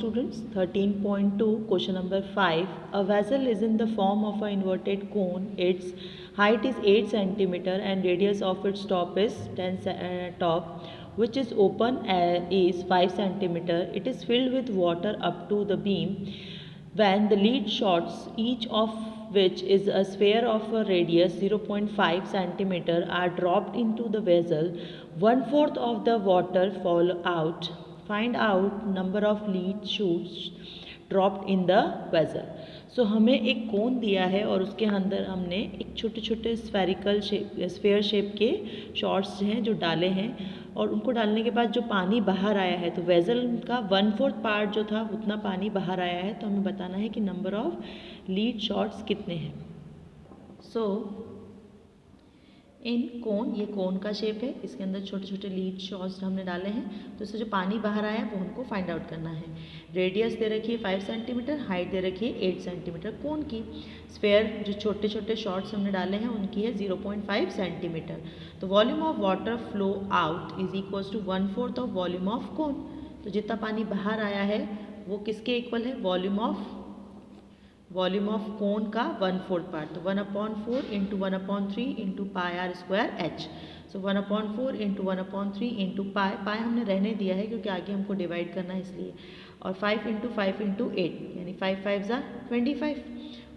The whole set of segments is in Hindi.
students. 13.2 question number 5. A vessel is in the form of an inverted cone. Its height is 8 centimeter and radius of its top is 10 top, which is open is 5 centimeter. It is filled with water up to the beam. When the lead shots, each of which is a sphere of a radius 0.5 centimeter, are dropped into the vessel, 1/4 of the water fall out. Find out number of lead shoots dropped in the vessel. So हमें एक कोन दिया है और उसके अंदर हमने एक छोटे छोटे स्फेयर शेप के शॉट्स हैं जो डाले हैं, और उनको डालने के बाद जो पानी बाहर आया है, तो वेजल का 1/4 पार्ट जो था उतना पानी बाहर आया है. तो हमें बताना है कि नंबर ऑफ लीड शॉट्स कितने हैं. सो इन कोन, ये कोन का शेप है, इसके अंदर छोटे छोटे लीड शॉट्स हमने डाले हैं, तो इससे जो पानी बाहर आया वो हमको फाइंड आउट करना है. रेडियस दे रखी है 5 सेंटीमीटर, हाइट दे रखी है 8 सेंटीमीटर कोन की. स्फेयर जो छोटे छोटे शॉट्स हमने डाले हैं उनकी है 0.5 सेंटीमीटर. तो volume of water flow out is equals to 1/4 of volume of cone. तो जितना पानी बाहर आया है वो किसके इक्वल है? वॉल्यूम ऑफ कोन का 1/4 पार्ट. तो 1/4 into 1/3 into pi r square h. So 1/4 into 1/3 into pi हमने रहने दिया है क्योंकि आगे हमको डिवाइड करना है इसलिए. और 5 इंटू 5 इंटू 8 यानी 5 5 ज़ा 25.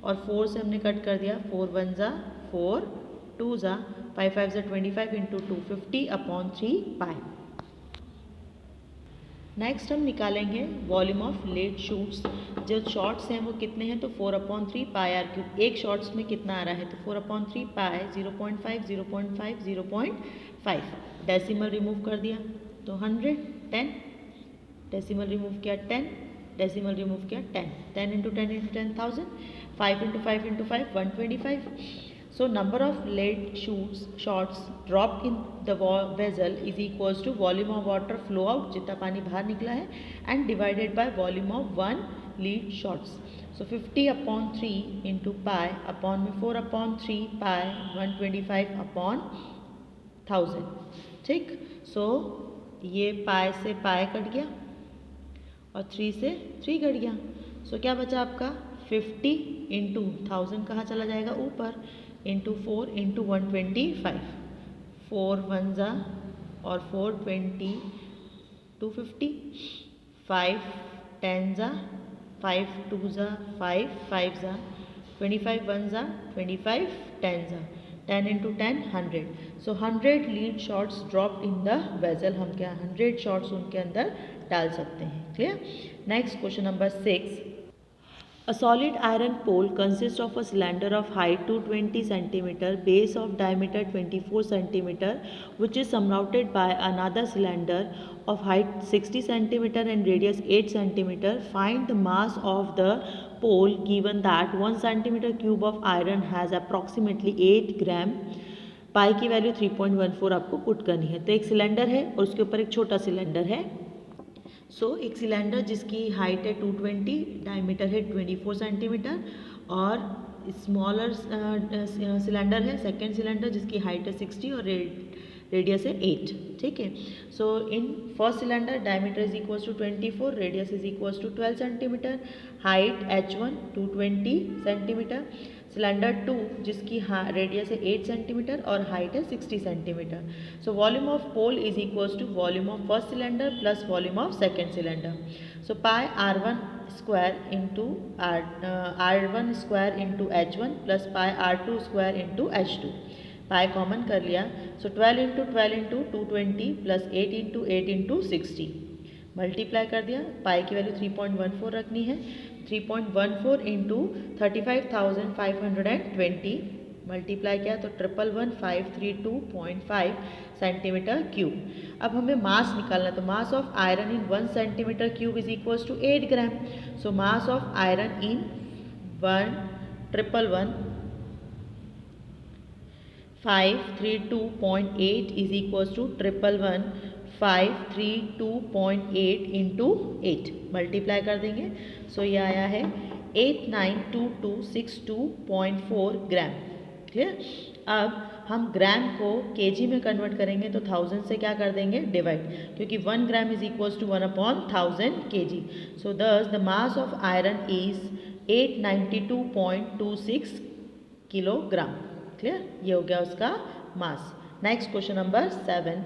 और 4 से हमने कट कर दिया, 4 1 ज़ा 4, 2 ज़ा 5 5 ज़ा 25 इंटू 2 50/3 पाई. नेक्स्ट हम निकालेंगे वॉल्यूम ऑफ लेड शूट्स. जो शॉर्ट्स हैं वो कितने हैं? तो 4/3 पाई आर क्यूब. एक शॉर्ट्स में कितना आ रहा है? तो 4/3 पाई 0.5 0.5 0.5. डेसिमल रिमूव कर दिया तो 100 10. डेसिमल रिमूव किया 10. डेसिमल रिमूव किया 10. 10 into 10 into 10,000. 5 into 5 into 5 125. So number of lead shots dropped in the vessel is equals to volume of water flow out, जितना पानी बाहर निकला है, and divided by volume of 1 lead shots. So 50/3 into pi upon में 4/3 pi 125/1000. ठीक. So ये पाई से पाई कट गया और 3 से 3 कट गया. So क्या बचा आपका? 50 इंटू 1000 कहाँ चला जाएगा? ऊपर. Into 4 into 125. 4 1 ज़ा और 4 20 250. 5 10 ज़ा 5 2 ज़ा 5 5 ज़ा 25 1 ज़ा 25 10 ज़ा 10 into 10 100. So 100 lead shots dropped in the vessel. हम क्या 100 शॉट्स उनके अंदर डाल सकते हैं. Clear. Next question number 6. A solid iron pole consists of a cylinder of height 220 cm, base of diameter 24 cm, which is surmounted by another cylinder of height 60 cm and radius 8 cm. Find the mass of the pole given that 1 cm cube of iron has approximately 8 gram. पाई की वैल्यू 3.14 आपको पुट करनी है. तो एक सिलेंडर है और उसके ऊपर एक छोटा सिलेंडर है. एक सिलेंडर जिसकी हाइट है 220, डायमीटर है 24 सेंटीमीटर, और स्मॉलर सिलेंडर है सेकेंड सिलेंडर जिसकी हाइट है 60 और रेडियस है 8. ठीक है. So in first cylinder diameter is equals to 24, radius is equals to 12 centimetre, height h1 220 centimetre. Cylinder 2 जिसकी रेडियस है 8 सेंटीमीटर और हाइट है 60 centimetre. So volume of pole is equals to volume of first cylinder plus volume of second cylinder. So pi r1 square into r1 square into h1 plus pi r2 square into h2. Pi common कर लिया. So 12 into 12 into 220 plus 8 into 8 into 60. Multiply कर दिया. पाई की वैल्यू 3.14 रखनी है. 3.14 इंटू 35,520 मल्टीप्लाई किया तो 111532.5 सेंटीमीटर क्यूब. अब हमें मास निकालना है. तो mass of iron in 1 centimetre cube is equals to 8 gram. So mass of iron in 532.8 is equals to 532.8 into 8 multiply कर देंगे. सो ये आया है 892262.4 ग्राम. क्लियर. अब हम ग्राम को केजी में कन्वर्ट करेंगे तो 1000 से क्या कर देंगे डिवाइड, क्योंकि 1 gram is equals to 1/1000 kg. So this the mass of iron is 892.26 kilogram. Clear, ये हो गया उसका मास. Next question number 7.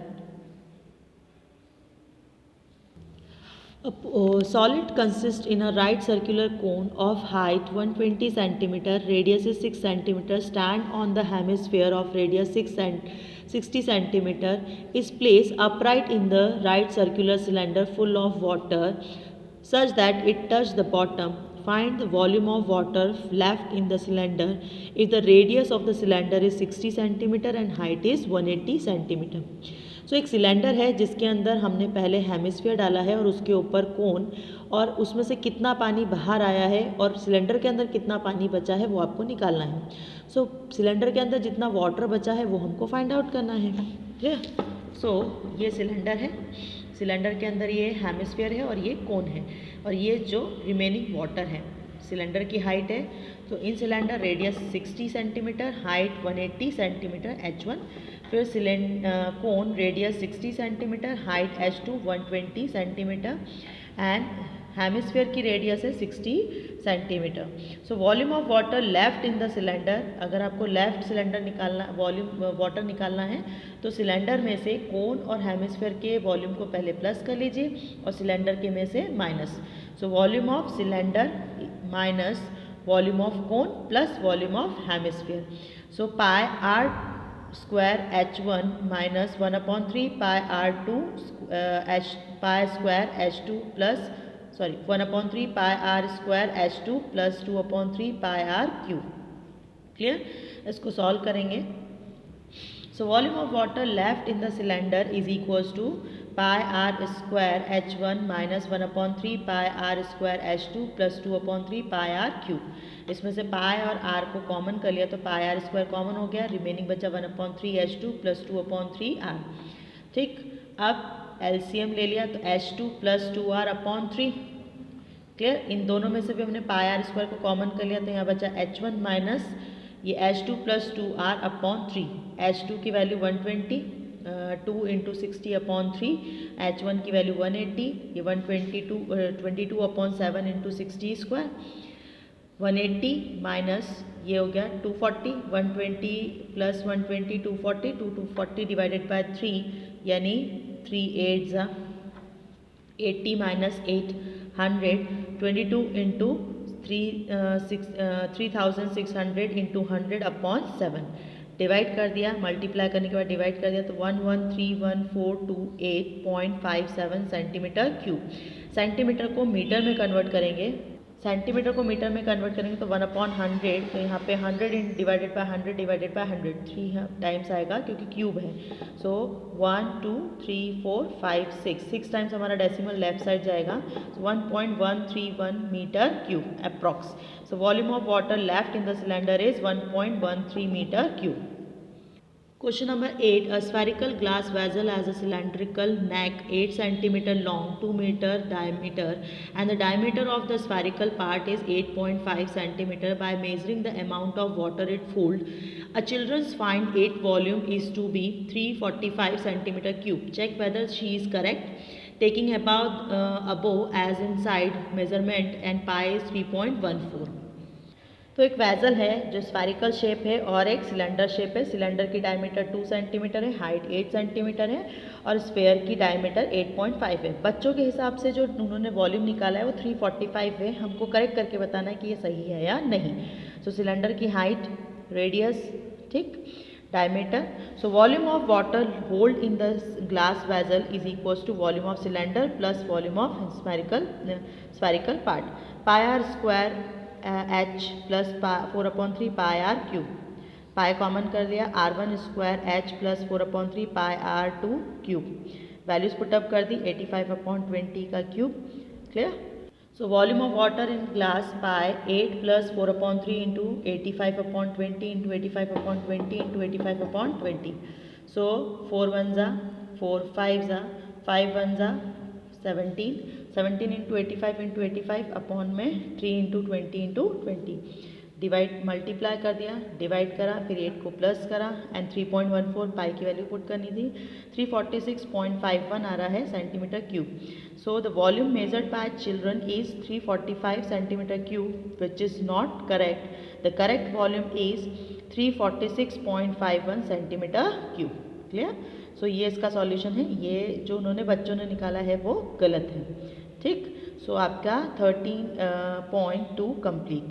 A solid consists in a right circular cone of height 120 cm, radius is 6 cm, stand on the hemisphere of radius 60 cm, is placed upright in the right circular cylinder full of water such that it touches the bottom. Find the volume of water left in the cylinder if the radius of the cylinder is 60 cm and height is 180 cm. सो एक सिलेंडर है जिसके अंदर हमने पहले हेमिस्फीयर डाला है और उसके ऊपर कोन, और उसमें से कितना पानी बाहर आया है और सिलेंडर के अंदर कितना पानी बचा है वो आपको निकालना है. सो सिलेंडर के अंदर जितना वाटर बचा है वो हमको फाइंड आउट करना है. क्लियर. सो ये सिलेंडर है, सिलेंडर के अंदर ये हेमिस्फीयर है और ये कोन है, और ये जो रिमेनिंग वाटर है. सिलेंडर की हाइट है तो in cylinder radius 60 centimetre, height 180 centimetre H1. फिर cone radius 60 centimetre, height H2 120 centimetre, and hemisphere की रेडियस है 60 centimetre. So volume of water left in the cylinder, अगर आपको लेफ्ट सिलेंडर निकालना, वॉल्यूम वाटर निकालना है तो सिलेंडर में से कोन और हेमिस्फीयर के वॉल्यूम को पहले प्लस कर लीजिए और सिलेंडर के में से minus. So volume of cylinder minus volume of cone plus volume of hemisphere. So pi r square H1 minus 1/3 pi R2 pi square H2 plus 1/3 pi R square H2 plus 2/3 pi R cube. Clear. इसको सॉल्व करेंगे. So volume of water left in the cylinder is equals to pi R square H1 minus 1/3 pi R square H2 plus 2/3 pi R cube. इसमें से पाई और R को कॉमन कर लिया तो पाई R स्क्वायर कॉमन हो गया, रिमेनिंग बचा 1/3 H2 प्लस 2/3 R. ठीक. अब LCM ले लिया तो H2 प्लस 2R/3. क्लियर. इन दोनों में से भी हमने पाई R स्क्वायर को कॉमन कर लिया तो यहाँ बचा H1 माइनस ये H2 प्लस 2R/3. H2 की वैल्यू 120, 2 इंटू 60/3, H1 की वैल्यू 180, ये 22/7 इंटू 60 स्क्वायर. 180 माइनस ये हो गया 240, 120 प्लस 120 240, 240 डिवाइडेड बाय 3 यानी 3 8 80 माइनस 8 100, 22 इंटू 3600 इंटू 100/7. डिवाइड कर दिया, मल्टीप्लाई करने के बाद डिवाइड कर दिया तो 1131,428.57 सेंटीमीटर क्यूब. सेंटीमीटर को मीटर में कन्वर्ट करेंगे, सेंटीमीटर को मीटर में कन्वर्ट करेंगे तो 1/100, तो यहाँ पे 100 divided by 100 divided by 100 3 times आएगा क्योंकि क्यूब है. सो 1 2 3 4 5 6 टाइम्स हमारा डेसिमल लेफ्ट साइड जाएगा. 1.131 metre cube approx. So volume of water left in the cylinder is 1.13 metre cube. Question number 8. A spherical glass vessel has a cylindrical neck 8 cm long, 2 meter diameter, and the diameter of the spherical part is 8.5 cm. By measuring the amount of water it holds, a children's find 8 volume is to be 345 cm cube. Check whether she is correct. Taking above as inside measurement and pi is 3.14. तो एक वेजल है जो स्फेरिकल शेप है और एक सिलेंडर शेप है. सिलेंडर की डायमीटर 2 सेंटीमीटर है, हाइट 8 सेंटीमीटर है और स्फेयर की डायमीटर 8.5 है. बच्चों के हिसाब से जो उन्होंने वॉल्यूम निकाला है वो 345 है. हमको करेक्ट करके बताना है कि ये सही है या नहीं. सो सिलेंडर की हाइट, रेडियस, ठीक, diameter. So volume of water hold in the glass vessel is equals to volume of cylinder plus volume of spherical part. Pi r square H plus 4/3 pi R cube. Pi common कर दिया, R1 square H plus 4/3 pi R2 cube. Values put up कर दी, 85/20 का cube. Clear. So volume of water in glass pi 8 plus 4/3 into 85/20 into 85/20 into 85/20. So 4 1 4 5 5 1 17 into 85 into 85 upon में 3 इंटू 20 इंटू 20. डिवाइड मल्टीप्लाई कर दिया, डिवाइड करा, फिर 8 को प्लस करा एंड 3.14 पाई की वैल्यू पुट करनी थी। 346.51 आ रहा है centimetre cube. So the volume measured by children is 345 centimetre cube which is not correct. The correct volume is 346.51 centimetre cube. Clear? So ये इसका सॉल्यूशन है। ये जो उन्होंने बच्चों ने निकाला है वो गलत है। ठीक, सो आपका 13.2 कंप्लीट।